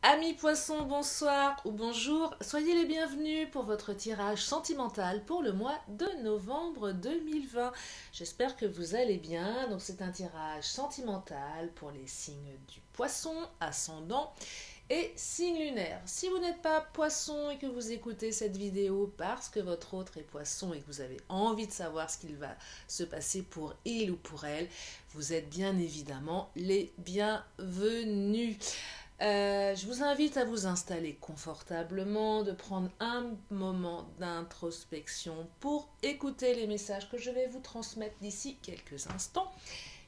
Amis poissons, bonsoir ou bonjour, soyez les bienvenus pour votre tirage sentimental pour le mois de novembre 2020. J'espère que vous allez bien. Donc c'est un tirage sentimental pour les signes du poisson, ascendant et signe lunaire. Si vous n'êtes pas poisson et que vous écoutez cette vidéo parce que votre autre est poisson et que vous avez envie de savoir ce qu'il va se passer pour il ou pour elle, vous êtes bien évidemment les bienvenus. Je vous invite à vous installer confortablement, de prendre un moment d'introspection pour écouter les messages que je vais vous transmettre d'ici quelques instants.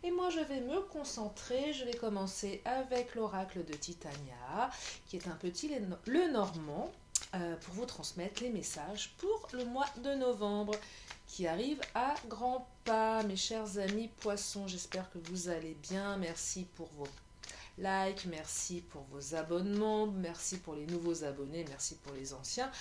Et moi, je vais me concentrer. Je vais commencer avec l'oracle de Titania, qui est un petit le normand, pour vous transmettre les messages pour le mois de novembre, qui arrive à grands pas. Mes chers amis poissons, j'espère que vous allez bien. Merci pour vos like, merci pour vos abonnements, merci pour les nouveaux abonnés, merci pour les anciens,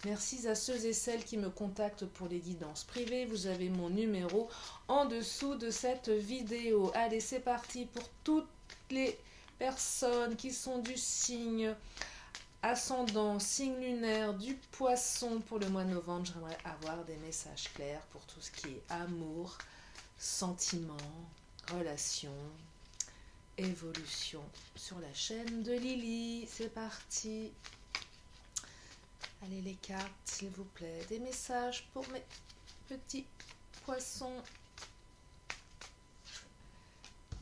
merci à ceux et celles qui me contactent pour les guidances privées. Vous avez mon numéro en dessous de cette vidéo. Allez, c'est parti pour toutes les personnes qui sont du signe ascendant, signe lunaire du poisson pour le mois de novembre. J'aimerais avoir des messages clairs pour tout ce qui est amour, sentiments, relations, évolution sur la chaîne de Lily. C'est parti. Allez les cartes, s'il vous plaît. Des messages pour mes petits poissons.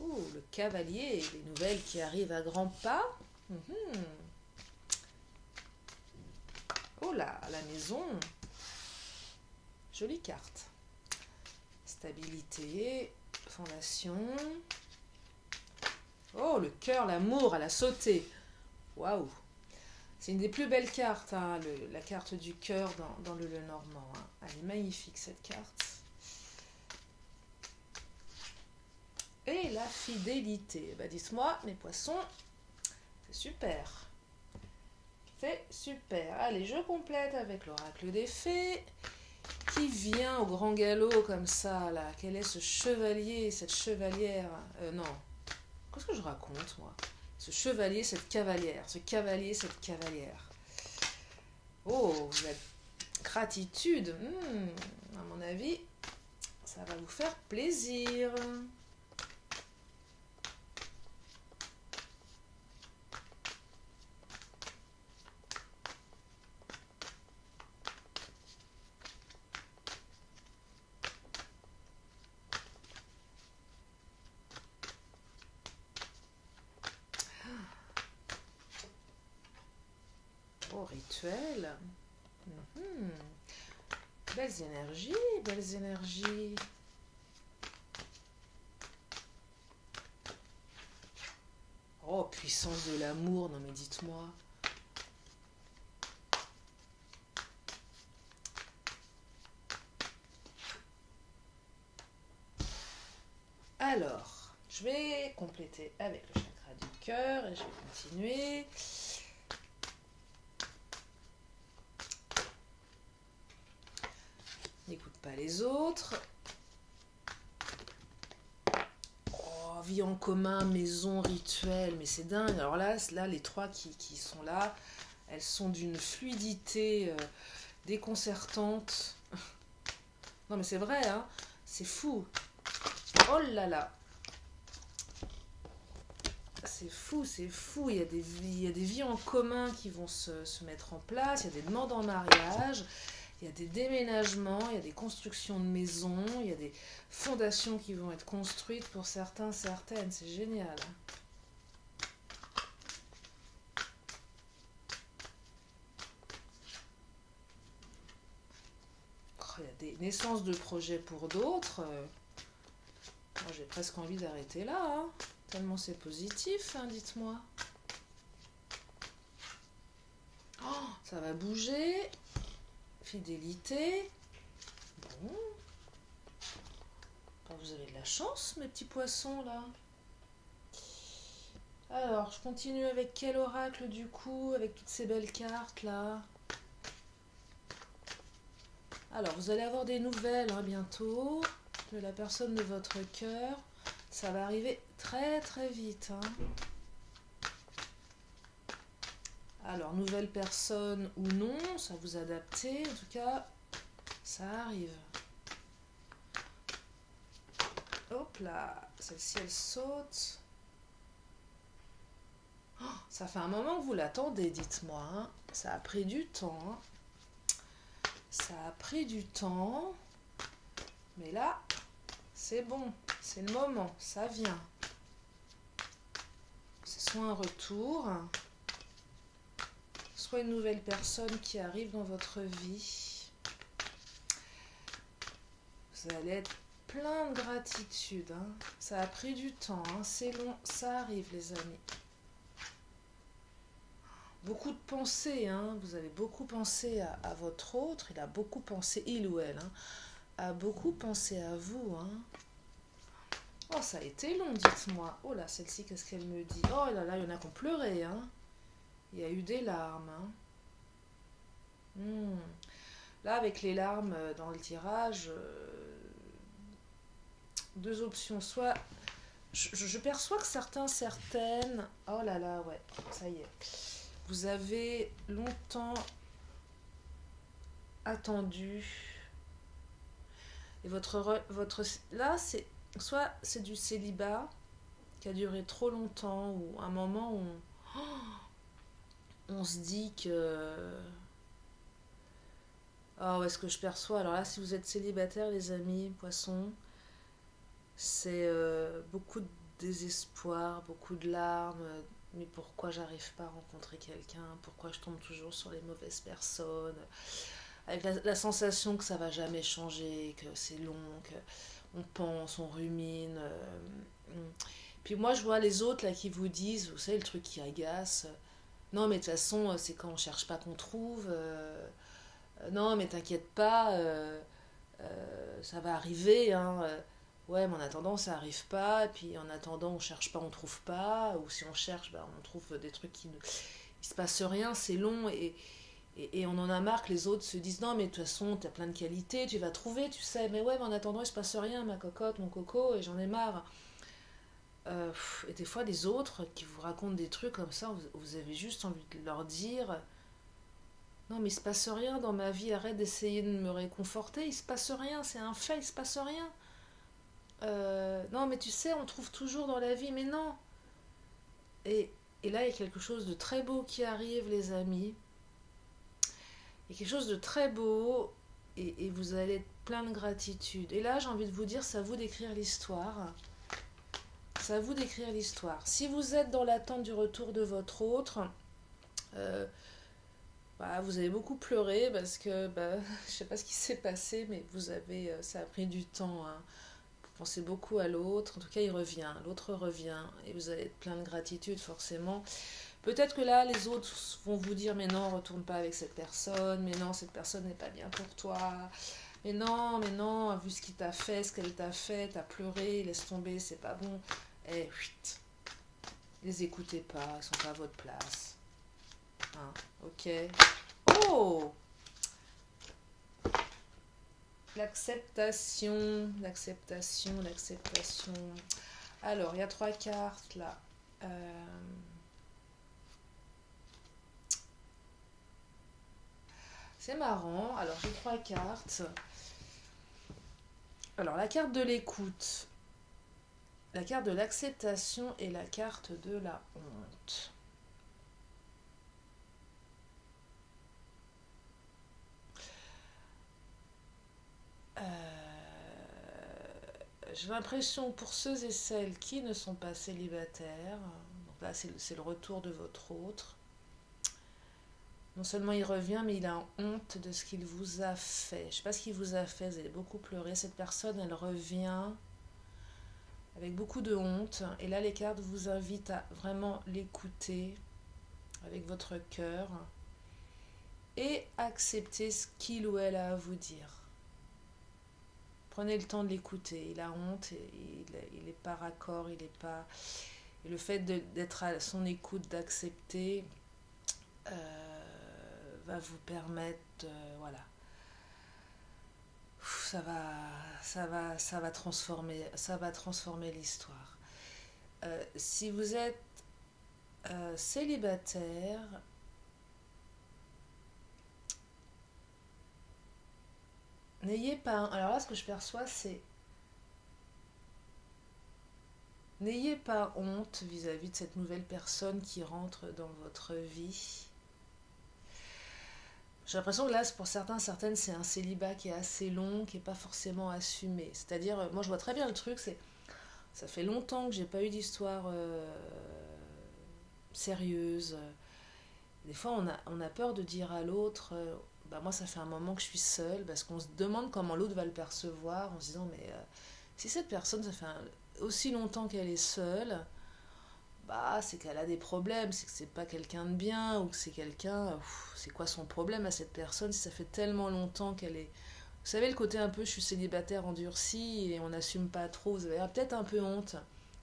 Oh, le cavalier, les nouvelles qui arrivent à grands pas. Oh là, la maison. Jolie carte. Stabilité, fondation. Oh, le cœur, l'amour, elle a sauté. Waouh. C'est une des plus belles cartes, hein, la carte du cœur dans le Lenormand. Hein. Elle est magnifique, cette carte. Et la fidélité. Bah, dites-moi, mes poissons, c'est super. C'est super. Allez, je complète avec l'oracle des fées, qui vient au grand galop comme ça, là. Quel est ce chevalier, cette chevalière? Non. Qu'est-ce que je raconte, moi? Ce chevalier, cette cavalière. Ce cavalier, cette cavalière. Oh, la gratitude. À mon avis, ça va vous faire plaisir. Oh, rituel. Belles énergies, belles énergies. Oh, puissance de l'amour, non mais dites-moi. Alors, je vais compléter avec le chakra du cœur et je vais continuer. N'écoute pas les autres. Oh, vie en commun, maison, rituel, mais c'est dingue. Alors là, les trois qui sont là, elles sont d'une fluidité déconcertante. Non mais c'est vrai, hein, c'est fou. Oh là là. C'est fou, c'est fou. Il y a des vies en commun qui vont se mettre en place, il y a des demandes en mariage. Il y a des déménagements, il y a des constructions de maisons, il y a des fondations qui vont être construites pour certains, certaines. C'est génial. Oh, il y a des naissances de projets pour d'autres. Moi, j'ai presque envie d'arrêter là. Hein. Tellement c'est positif, hein, dites-moi. Oh, ça va bouger. Fidélité. Bon. Vous avez de la chance, mes petits poissons, là. Alors, je continue avec quel oracle, du coup, avec toutes ces belles cartes, là. Alors, vous allez avoir des nouvelles, hein, bientôt, de la personne de votre cœur. Ça va arriver très, très vite, hein. Alors, nouvelle personne ou non, ça vous adaptez. En tout cas, ça arrive. Hop là, celle-ci, elle saute. Oh, ça fait un moment que vous l'attendez, dites-moi. Hein. Ça a pris du temps. Hein. Ça a pris du temps. Mais là, c'est bon. C'est le moment. Ça vient. C'est soit un retour, soit une nouvelle personne qui arrive dans votre vie. Vous allez être plein de gratitude. Hein. Ça a pris du temps. Hein. C'est long. Ça arrive, les amis. Beaucoup de pensées, hein. Vous avez beaucoup pensé à votre autre, il a beaucoup pensé, il ou elle, hein, a beaucoup pensé à vous. Hein. Oh, ça a été long, dites-moi. Oh là, celle-ci, qu'est-ce qu'elle me dit? Oh là là, il y en a qui ont pleuré. Hein. Il y a eu des larmes. Hein. Là, avec les larmes dans le tirage, deux options. Soit, je perçois que certaines... Oh là là, ouais, ça y est. Vous avez longtemps attendu et votre là c'est soit c'est du célibat qui a duré trop longtemps ou un moment où on se dit que oh, est-ce que je perçois alors là si vous êtes célibataire les amis poissons c'est beaucoup de désespoir, beaucoup de larmes. Mais pourquoi j'arrive pas à rencontrer quelqu'un? Pourquoi je tombe toujours sur les mauvaises personnes? Avec la sensation que ça va jamais changer, que c'est long, qu'on pense, on rumine. Puis moi, je vois les autres là qui vous disent, vous savez, le truc qui agace. Non, mais de toute façon, c'est quand on cherche pas qu'on trouve. Non, mais t'inquiète pas, ça va arriver. Hein. Ouais, mais en attendant, ça arrive pas. Et puis en attendant, on cherche pas, on trouve pas. Ou si on cherche, bah, on trouve des trucs qui ne... Il se passe rien, c'est long. Et on en a marre que les autres se disent non, mais de toute façon, tu as plein de qualités, tu vas trouver, tu sais. Mais ouais, mais en attendant, il se passe rien, ma cocotte, mon coco, et j'en ai marre. Et des fois, les autres qui vous racontent des trucs comme ça, vous avez juste envie de leur dire non, mais il se passe rien dans ma vie, arrête d'essayer de me réconforter, il se passe rien, c'est un fait, il se passe rien. Non, mais tu sais, on trouve toujours dans la vie, mais non. Et là, il y a quelque chose de très beau qui arrive, les amis. Il y a quelque chose de très beau et vous allez être plein de gratitude. Et là, j'ai envie de vous dire, c'est à vous d'écrire l'histoire. C'est à vous d'écrire l'histoire. Si vous êtes dans l'attente du retour de votre autre, vous avez beaucoup pleuré parce que je sais pas ce qui s'est passé, mais ça a pris du temps. Hein. Vous pensez beaucoup à l'autre. En tout cas, il revient. L'autre revient et vous allez être plein de gratitude forcément. Peut-être que là, les autres vont vous dire mais non, retourne pas avec cette personne, mais non, cette personne n'est pas bien pour toi, mais non, vu ce qu'il t'a fait, ce qu'elle t'a fait, t'as pleuré, laisse tomber, c'est pas bon. Eh, chut, les écoutez pas, ils sont pas à votre place. Hein, ok. Oh! L'acceptation. Alors, il y a 3 cartes là. C'est marrant. Alors, j'ai 3 cartes. Alors, la carte de l'écoute, la carte de l'acceptation et la carte de la honte. J'ai l'impression pour ceux et celles qui ne sont pas célibataires, donc là c'est le retour de votre autre, non seulement il revient, mais il a honte de ce qu'il vous a fait. Je ne sais pas ce qu'il vous a fait, vous avez beaucoup pleuré. Cette personne, elle revient avec beaucoup de honte. Et là, les cartes vous invitent à vraiment l'écouter avec votre cœur et accepter ce qu'il ou elle a à vous dire. Prenez le temps de l'écouter. Il a honte, il n'est pas raccord, il n'est pas... Et le fait d'être à son écoute, d'accepter... va vous permettre voilà, ça va transformer l'histoire. Si vous êtes célibataire, N'ayez pas... Alors là, ce que je perçois, c'est... N'ayez pas honte vis-à-vis de cette nouvelle personne qui rentre dans votre vie. J'ai l'impression que là, pour certains, certaines, c'est un célibat qui est assez long, qui n'est pas forcément assumé. C'est-à-dire, moi je vois très bien le truc, c'est ça fait longtemps que j'ai pas eu d'histoire sérieuse. Des fois, on a peur de dire à l'autre, bah moi ça fait un moment que je suis seule, parce qu'on se demande comment l'autre va le percevoir, en se disant, mais si cette personne, ça fait aussi longtemps qu'elle est seule, bah c'est qu'elle a des problèmes, c'est que c'est pas quelqu'un de bien, ou que c'est quelqu'un, c'est quoi son problème à cette personne si ça fait tellement longtemps qu'elle est... Vous savez, le côté un peu je suis célibataire endurci et on n'assume pas trop, vous avez peut-être un peu honte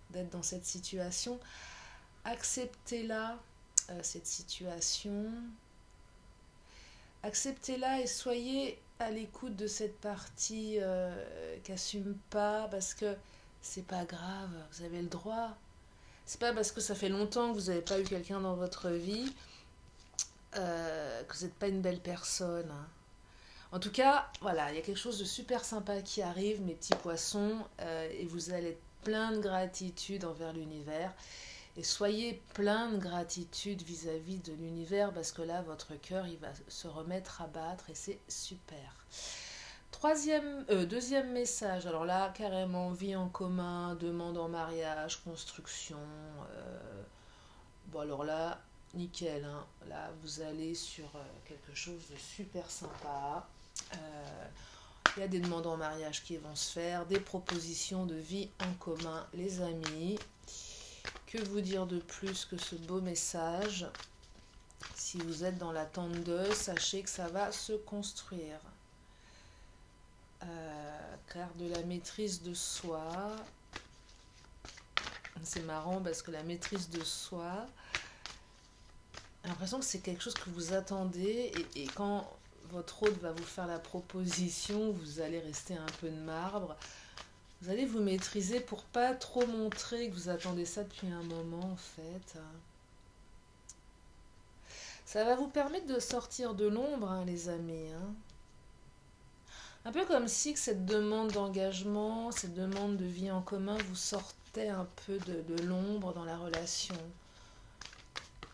d'être dans cette situation. Acceptez-la, cette situation. Acceptez-la et soyez à l'écoute de cette partie qu'assume pas, parce que c'est pas grave, vous avez le droit. C'est pas parce que ça fait longtemps que vous n'avez pas eu quelqu'un dans votre vie que vous n'êtes pas une belle personne. En tout cas, voilà, il y a quelque chose de super sympa qui arrive, mes petits poissons, et vous allez être plein de gratitude envers l'univers. Et soyez plein de gratitude vis-à-vis de l'univers, parce que là, votre cœur, il va se remettre à battre, et c'est super. Deuxième message, alors là, carrément, vie en commun, demande en mariage, construction. Bon, alors là, nickel, hein. Là, vous allez sur quelque chose de super sympa. Il y a des demandes en mariage qui vont se faire, des propositions de vie en commun, les amis. Que vous dire de plus que ce beau message? Si vous êtes dans l'attente de, sachez que ça va se construire. Carte de la maîtrise de soi. C'est marrant parce que la maîtrise de soi, j'ai l'impression que c'est quelque chose que vous attendez, et quand votre hôte va vous faire la proposition, vous allez rester un peu de marbre. Vous allez vous maîtriser pour pas trop montrer que vous attendez ça depuis un moment, en fait. Ça va vous permettre de sortir de l'ombre, hein, les amis. Hein. Un peu comme si que cette demande d'engagement, cette demande de vie en commun vous sortait un peu de l'ombre dans la relation.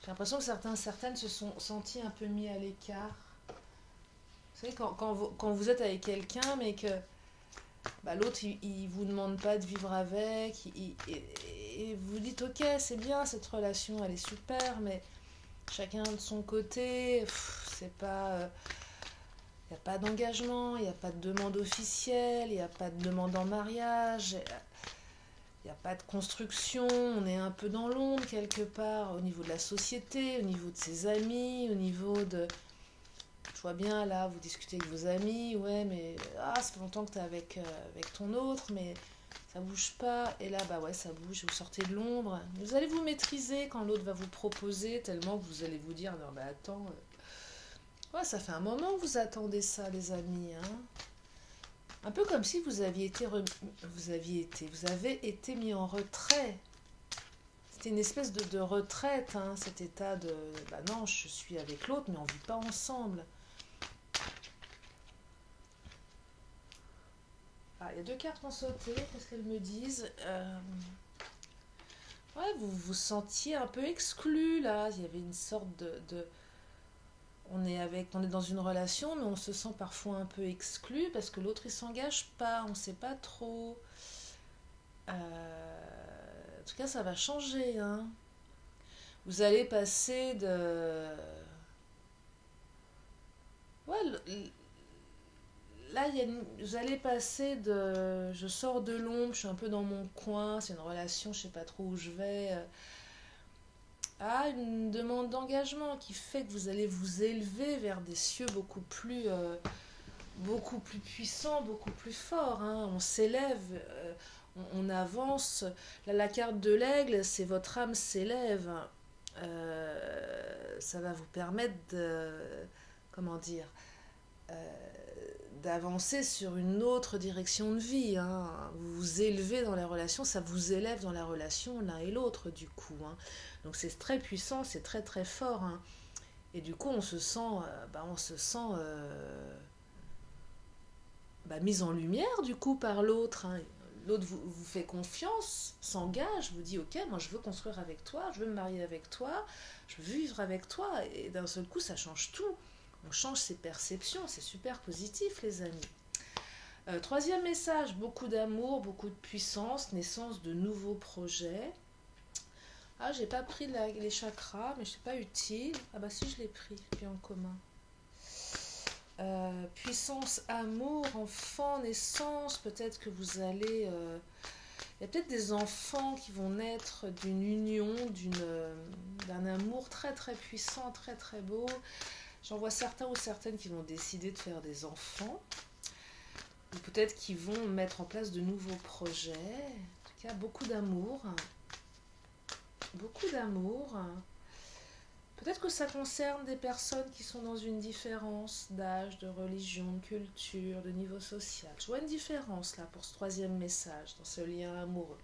J'ai l'impression que certaines se sont senties un peu mis à l'écart. Vous savez, quand vous êtes avec quelqu'un, mais que bah, l'autre, il vous demande pas de vivre avec, et vous dites, ok, c'est bien, cette relation, elle est super, mais chacun de son côté, c'est pas... Il n'y a pas d'engagement, il n'y a pas de demande officielle, il n'y a pas de demande en mariage, il n'y a pas de construction, on est un peu dans l'ombre quelque part, au niveau de la société, au niveau de ses amis, au niveau de... Je vois bien là, vous discutez avec vos amis, ouais, mais ça fait longtemps que tu es avec ton autre, mais ça bouge pas, et là, bah ouais, ça bouge, vous sortez de l'ombre. Vous allez vous maîtriser quand l'autre va vous proposer, tellement que vous allez vous dire, non, bah attends... Ouais, ça fait un moment que vous attendez ça, les amis. Hein. Un peu comme si vous avez été mis en retrait. C'était une espèce de retraite, hein, cet état de... Bah non, je suis avec l'autre, mais on ne vit pas ensemble. Ah, il y a 2 cartes qui ont sauté, qu'est-ce qu'elles me disent Ouais, vous vous sentiez un peu exclu, là. Il y avait une sorte de... On est dans une relation, mais on se sent parfois un peu exclu parce que l'autre il s'engage pas, on sait pas trop. En tout cas, ça va changer. Hein. Vous allez passer de. Ouais, là, vous allez passer de. Je sors de l'ombre, je suis un peu dans mon coin, c'est une relation, je sais pas trop où je vais. À une demande d'engagement qui fait que vous allez vous élever vers des cieux beaucoup plus puissants, beaucoup plus forts. Hein. On s'élève, on avance. Là, la carte de l'aigle, c'est votre âme s'élève. Ça va vous permettre de, comment dire, d'avancer sur une autre direction de vie. Hein. Vous vous élevez dans la relation, ça vous élève dans la relation l'un et l'autre du coup. Hein. Donc c'est très puissant, c'est très très fort. Hein. Et du coup on se sent, mise en lumière du coup par l'autre, hein. L'autre vous fait confiance, s'engage, vous dit ok, moi je veux construire avec toi, je veux me marier avec toi, je veux vivre avec toi, et d'un seul coup ça change tout. On change ses perceptions, c'est super positif les amis. Troisième message, beaucoup d'amour, beaucoup de puissance, naissance de nouveaux projets. Ah, j'ai pas pris les chakras, mais c'est pas utile. Ah bah si, je l'ai pris, puis en commun. Puissance, amour, enfant, naissance, peut-être que vous allez... il y a peut-être des enfants qui vont naître d'une union, d'un amour très très puissant, très très beau. J'en vois certains ou certaines qui vont décider de faire des enfants. Ou peut-être qui vont mettre en place de nouveaux projets. En tout cas, beaucoup d'amour. Beaucoup d'amour. Peut-être que ça concerne des personnes qui sont dans une différence d'âge, de religion, de culture, de niveau social. Je vois une différence là pour ce troisième message, dans ce lien amoureux.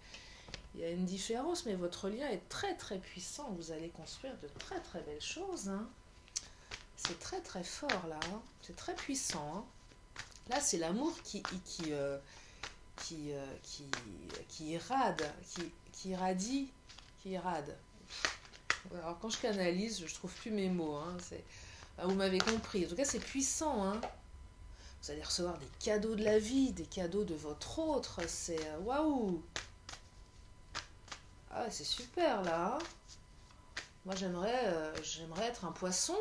Il y a une différence, mais votre lien est très très puissant. Vous allez construire de très très belles choses. Hein. C'est très très fort là. Hein. C'est très puissant. Hein. Là, c'est l'amour qui irrade, qui irradie, qui irrade. Alors quand je canalise, je trouve plus mes mots. Hein. Vous m'avez compris. En tout cas, c'est puissant. Hein. Vous allez recevoir des cadeaux de la vie, des cadeaux de votre autre. C'est waouh. Ah, c'est super là. Hein. Moi, j'aimerais être un poisson.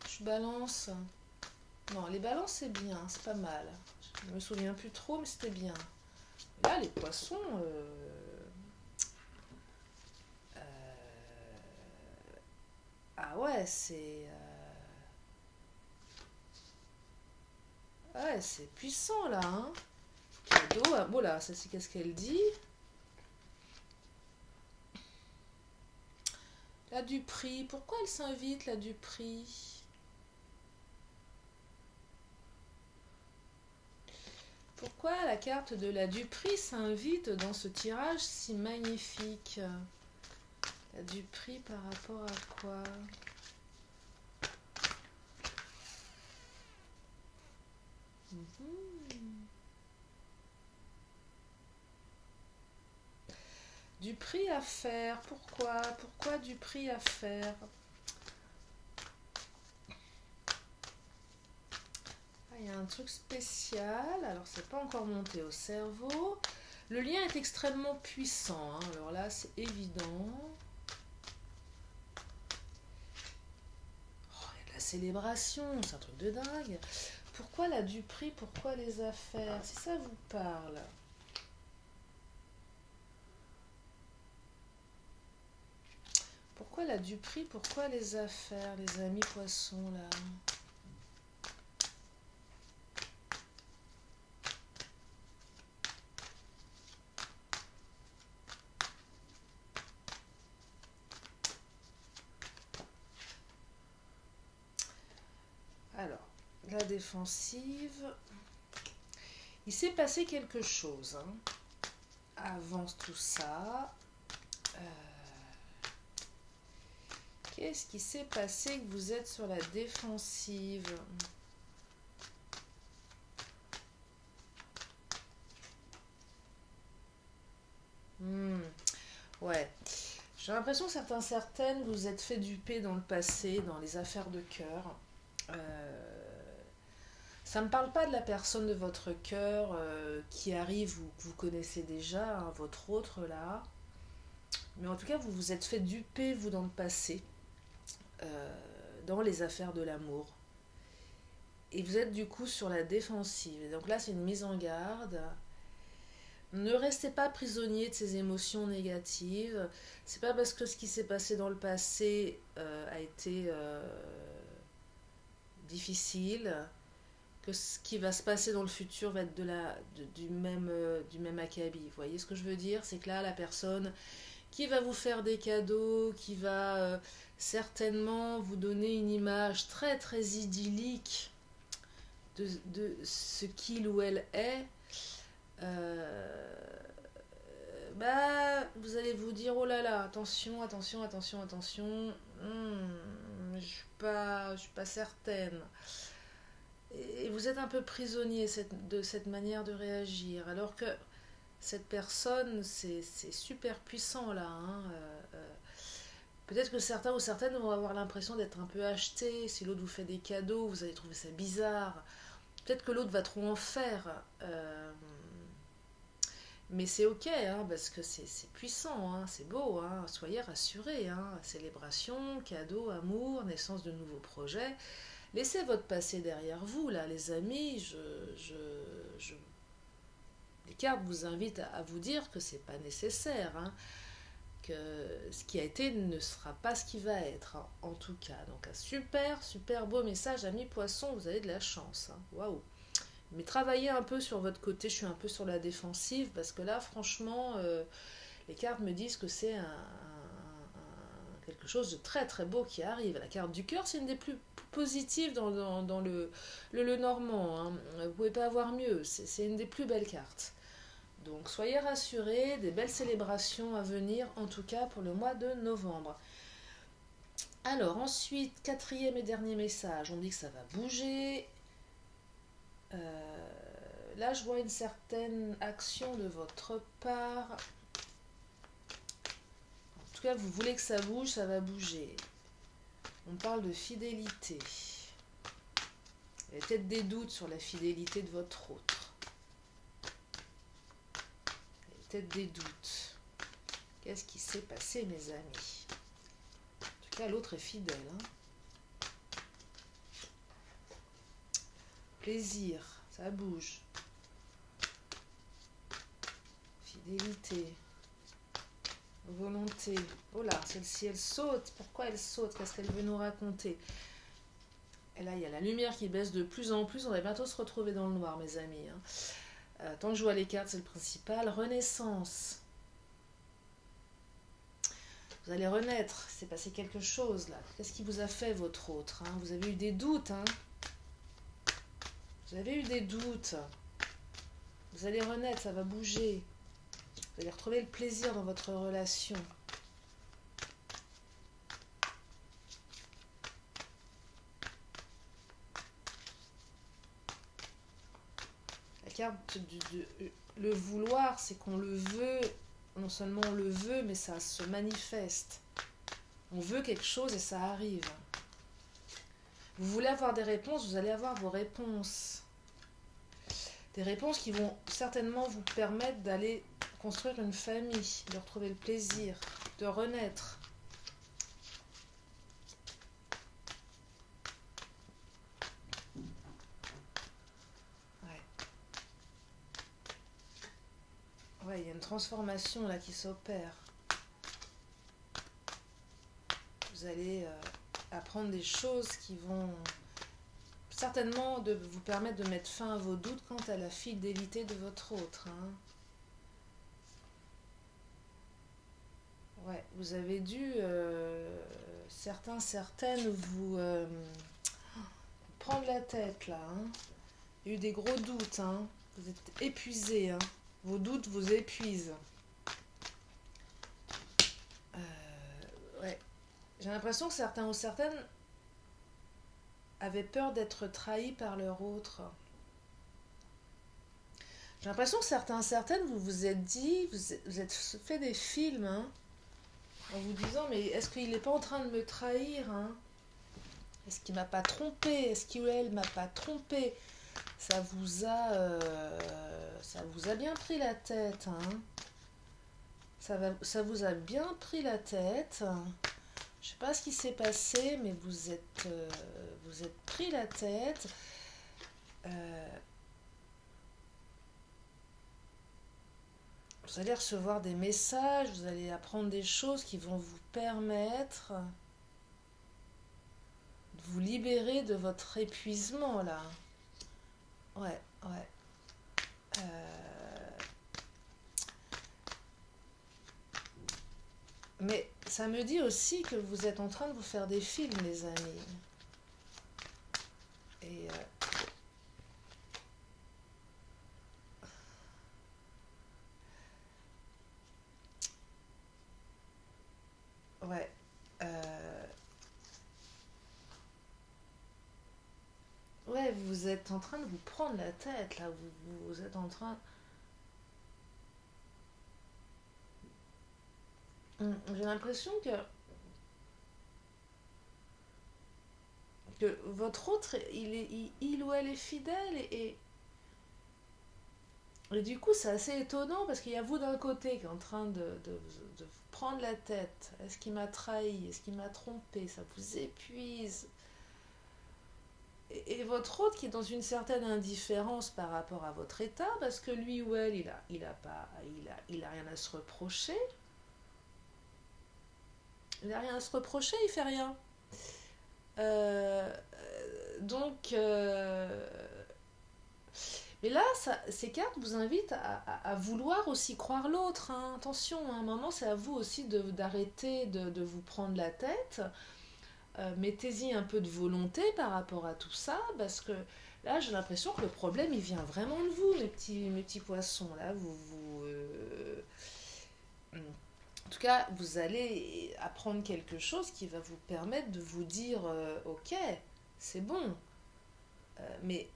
Je balance. Non, les balances, c'est bien, c'est pas mal. Je me souviens plus trop, mais c'était bien. Là, les poissons... Ah ouais, c'est... Ouais, c'est puissant, là. Hein. Cadeau... Ah, bon, là, ça, c'est qu'est-ce qu'elle dit. La Dupri. Pourquoi elle s'invite, la Dupri? Pourquoi la carte de la Dupri s'invite dans ce tirage si magnifique? La Dupri par rapport à quoi? Du prix à faire. Pourquoi du prix à faire? Ah, il y a un truc spécial. Alors, c'est pas encore monté au cerveau. Le lien est extrêmement puissant. Hein. Alors là, c'est évident. Oh, il y a de la célébration. C'est un truc de dingue. Pourquoi la du prix? Pourquoi les affaires? Si ça vous parle. Pourquoi la du prix? Pourquoi les affaires, les amis poissons, là? Alors, la défensive. Il s'est passé quelque chose hein, avant tout ça. Qu'est-ce qui s'est passé que vous êtes sur la défensive? Ouais. J'ai l'impression que certaines vous êtes fait duper dans le passé, dans les affaires de cœur. Ça ne me parle pas de la personne de votre cœur qui arrive ou que vous connaissez déjà, hein, votre autre là. Mais en tout cas, vous vous êtes fait duper, vous, dans le passé, dans les affaires de l'amour. Et vous êtes du coup sur la défensive. Et donc là, c'est une mise en garde. Ne restez pas prisonnier de ces émotions négatives. C'est pas parce que ce qui s'est passé dans le passé a été difficile que ce qui va se passer dans le futur va être du même acabit. Vous voyez ce que je veux dire? C'est que là, la personne qui va vous faire des cadeaux, qui va certainement vous donner une image très très idyllique de ce qu'il ou elle est, vous allez vous dire oh là là, attention, je suis pas certaine. Et vous êtes un peu prisonnier de cette manière de réagir, alors que cette personne, c'est super puissant là, hein. Peut-être que certains ou certaines vont avoir l'impression d'être un peu achetés. Si l'autre vous fait des cadeaux, vous allez trouver ça bizarre. Peut-être que l'autre va trop en faire. Mais c'est ok, hein, parce que c'est puissant, hein, c'est beau. Hein, soyez rassurés. Hein, célébration, cadeaux, amour, naissance de nouveaux projets. Laissez votre passé derrière vous, là, les amis. Je... Les cartes vous invitent à vous dire que c'est pas nécessaire. Hein, que ce qui a été ne sera pas ce qui va être, hein, en tout cas. Donc un super, super beau message, amis poissons, vous avez de la chance. Hein. Waouh! Mais travaillez un peu sur votre côté, je suis un peu sur la défensive, parce que là, franchement, les cartes me disent que c'est quelque chose de très très beau qui arrive. La carte du cœur, c'est une des plus positives dans le normand. Hein. Vous pouvez pas avoir mieux, c'est une des plus belles cartes. Donc soyez rassurés, des belles célébrations à venir, en tout cas pour le mois de novembre. Alors ensuite, quatrième et dernier message, on dit que ça va bouger. Là, je vois une certaine action de votre part. En tout cas, vous voulez que ça bouge, ça va bouger. On parle de fidélité. Il y a peut-être des doutes sur la fidélité de votre autre. Il y a peut-être des doutes. Qu'est-ce qui s'est passé, mes amis? En tout cas, l'autre est fidèle. Hein. Plaisir, ça bouge. Fidélité. Volonté. Oh là, celle-ci, elle saute. Pourquoi elle saute? Qu'est-ce qu'elle veut nous raconter? Et là, il y a la lumière qui baisse de plus en plus. On va bientôt se retrouver dans le noir, mes amis. Hein. Tant que je vois les cartes, c'est le principal. Renaissance. Vous allez renaître. C'est passé quelque chose, là. Qu'est-ce qui vous a fait, votre autre? Hein? Vous avez eu des doutes, hein? Vous avez eu des doutes. Vous allez renaître, ça va bouger. Vous allez retrouver le plaisir dans votre relation. La carte le vouloir, c'est qu'on le veut. Non seulement on le veut, mais ça se manifeste. On veut quelque chose et ça arrive. Vous voulez avoir des réponses, vous allez avoir vos réponses. Des réponses qui vont certainement vous permettre d'aller construire une famille, de retrouver le plaisir, de renaître. Ouais, il y a une transformation là qui s'opère. Vous allez apprendre des choses qui vont certainement vous permettre de mettre fin à vos doutes quant à la fidélité de votre autre. Hein. Ouais, vous avez dû, certaines, vous prendre la tête là. Hein. Il y a eu des gros doutes. Hein. Vous êtes épuisés. Hein. Vos doutes vous épuisent. Ouais. J'ai l'impression que certains ou certaines avaient peur d'être trahis par leur autre. J'ai l'impression que certaines, vous vous êtes dit, vous êtes fait des films, hein, en vous disant, mais est-ce qu'il n'est pas en train de me trahir, hein? Est-ce qu'il m'a pas trompé? Est-ce qu'il ou elle m'a pas trompé? Ça vous a bien pris la tête, hein? Ça vous a bien pris la tête. Je sais pas ce qui s'est passé, mais vous êtes pris la tête. Vous allez recevoir des messages, vous allez apprendre des choses qui vont vous permettre de vous libérer de votre épuisement là. Ouais. Mais ça me dit aussi que vous êtes en train de vous faire des films, les amis. Et ouais. ouais, vous êtes en train de vous prendre la tête, là. Vous êtes en train... J'ai l'impression que votre autre, il ou elle est fidèle et du coup, c'est assez étonnant parce qu'il y a vous d'un côté qui est en train de vous prendre la tête. Est-ce qu'il m'a trahi? Est-ce qu'il m'a trompé? Ça vous épuise. Et votre autre qui est dans une certaine indifférence par rapport à votre état parce que lui ou elle, il a rien à se reprocher. Il n'a rien à se reprocher, il fait rien. Euh, donc, mais là, ces cartes vous invitent à vouloir aussi croire l'autre, hein. Attention, hein, à un moment, c'est à vous aussi d'arrêter de vous prendre la tête. Mettez-y un peu de volonté par rapport à tout ça, parce que là, j'ai l'impression que le problème, il vient vraiment de vous, mes petits poissons. Là, en tout cas, vous allez apprendre quelque chose qui va vous permettre de vous dire, ok, c'est bon, mais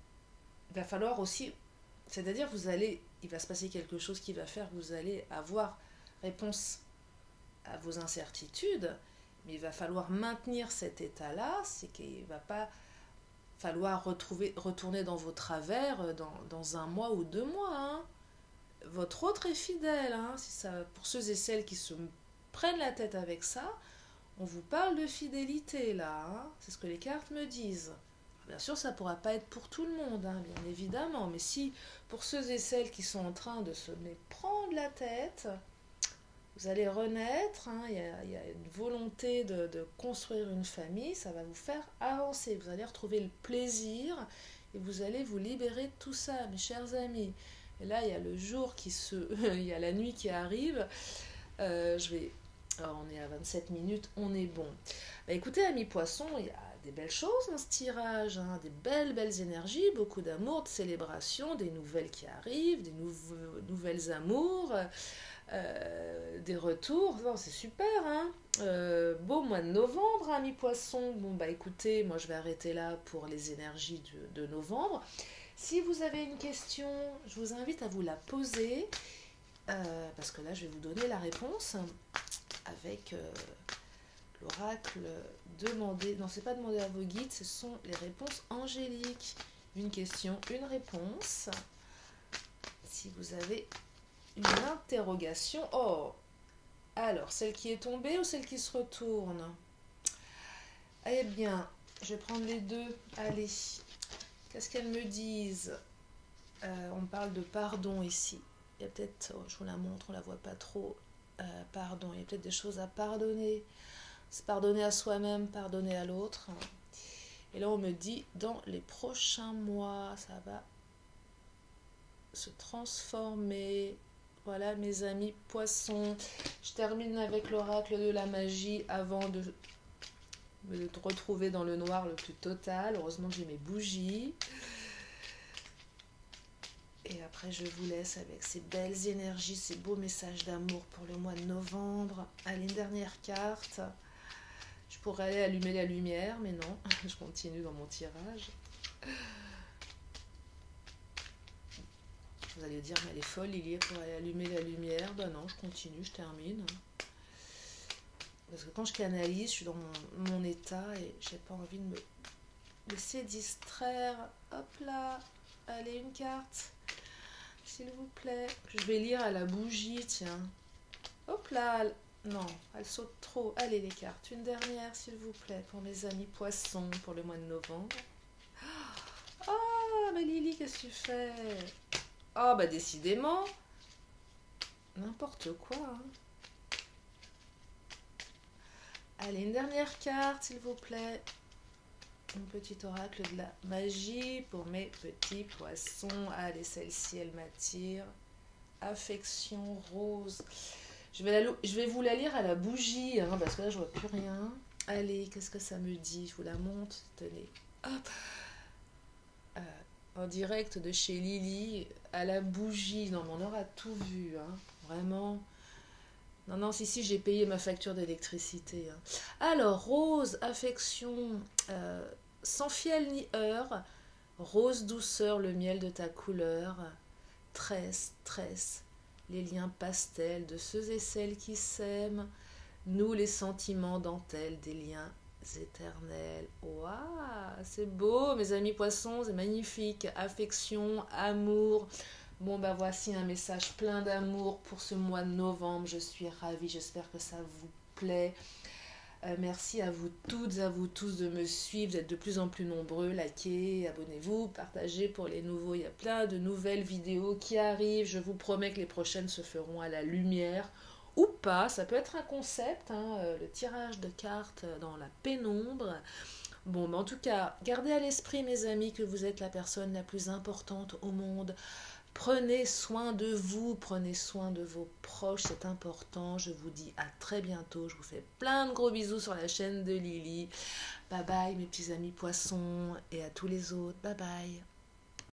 il va falloir aussi, c'est-à-dire il va se passer quelque chose qui va faire que vous allez avoir réponse à vos incertitudes, mais il va falloir maintenir cet état-là, c'est qu'il ne va pas falloir retourner dans vos travers dans un mois ou 2 mois, hein. Votre autre est fidèle, hein. Si ça, pour ceux et celles qui se prennent la tête avec ça, on vous parle de fidélité là, hein. C'est ce que les cartes me disent. Bien sûr, ça ne pourra pas être pour tout le monde, hein, bien évidemment, mais si pour ceux et celles qui sont en train de se prendre la tête, vous allez renaître, hein, il y a une volonté de construire une famille, ça va vous faire avancer, vous allez retrouver le plaisir et vous allez vous libérer de tout ça, mes chers amis. Et là, il y a le jour il y a la nuit qui arrive. Alors, on est à 27 minutes, on est bon. Bah, écoutez, amis poissons, il y a des belles choses dans ce tirage, hein, des belles énergies, beaucoup d'amour, de célébration, des nouvelles qui arrivent, des nouvelles amours, des retours. Non, c'est super, hein. Beau mois de novembre, amis poissons. Bon, bah écoutez, moi je vais arrêter là pour les énergies de novembre. Si vous avez une question, je vous invite à vous la poser, parce que là, je vais vous donner la réponse avec l'oracle demandé. Non, c'est pas demander à vos guides, ce sont les réponses angéliques. Une question, une réponse. Si vous avez une interrogation. Oh, alors, celle qui est tombée ou celle qui se retourne? Eh bien, je vais prendre les deux. Allez. Qu'est-ce qu'elles me disent? On parle de pardon ici. Il y a peut-être, je vous la montre, on la voit pas trop. Pardon, il y a peut-être des choses à pardonner. Se pardonner à soi-même, pardonner à l'autre. Et là, on me dit, dans les prochains mois, ça va se transformer. Voilà, mes amis poissons. Je termine avec l'oracle de la magie avant de me retrouver dans le noir le plus total. Heureusement que j'ai mes bougies. Et après, je vous laisse avec ces belles énergies, ces beaux messages d'amour pour le mois de novembre. Allez, une dernière carte. Je pourrais aller allumer la lumière, mais non, je continue dans mon tirage. Vous allez dire, mais elle est folle, Lily, pour aller allumer la lumière. Ben non, je continue, je termine. Parce que quand je canalise, je suis dans mon état et j'ai pas envie de me laisser distraire. Hop là, allez, une carte, s'il vous plaît. Je vais lire à la bougie, tiens. Hop là, non, elle saute trop. Allez, les cartes, une dernière, s'il vous plaît, pour mes amis poissons, pour le mois de novembre. Ah, mais Lily, qu'est-ce que tu fais? Ah, bah décidément, n'importe quoi, hein. Allez, une dernière carte, s'il vous plaît. Un petit oracle de la magie pour mes petits poissons. Allez, celle-ci, elle m'attire. Affection rose. Je vais vous la lire à la bougie, hein, parce que là, je vois plus rien. Allez, qu'est-ce que ça me dit? Je vous la montre. Tenez. Hop. En direct de chez Lily, à la bougie. Non, mais on aura tout vu, hein. Vraiment. Non, si, j'ai payé ma facture d'électricité, hein. Alors, rose, affection, sans fiel ni heure, Rose douceur, le miel de ta couleur. Tresse, tresse, les liens pastels de ceux et celles qui s'aiment. Nous les sentiments dentelles des liens éternels. Waouh, c'est beau, mes amis poissons, c'est magnifique. Affection, amour. Bon, bah voici un message plein d'amour pour ce mois de novembre. Je suis ravie, j'espère que ça vous plaît. Merci à vous toutes, à vous tous de me suivre, d'être de plus en plus nombreux, likez, abonnez-vous, partagez pour les nouveaux. Il y a plein de nouvelles vidéos qui arrivent. Je vous promets que les prochaines se feront à la lumière ou pas. Ça peut être un concept, hein, le tirage de cartes dans la pénombre. Bon, mais en tout cas, gardez à l'esprit, mes amis, que vous êtes la personne la plus importante au monde. Prenez soin de vous, prenez soin de vos proches, c'est important. Je vous dis à très bientôt. Je vous fais plein de gros bisous sur la chaîne de Lily. Bye bye mes petits amis poissons et à tous les autres. Bye bye.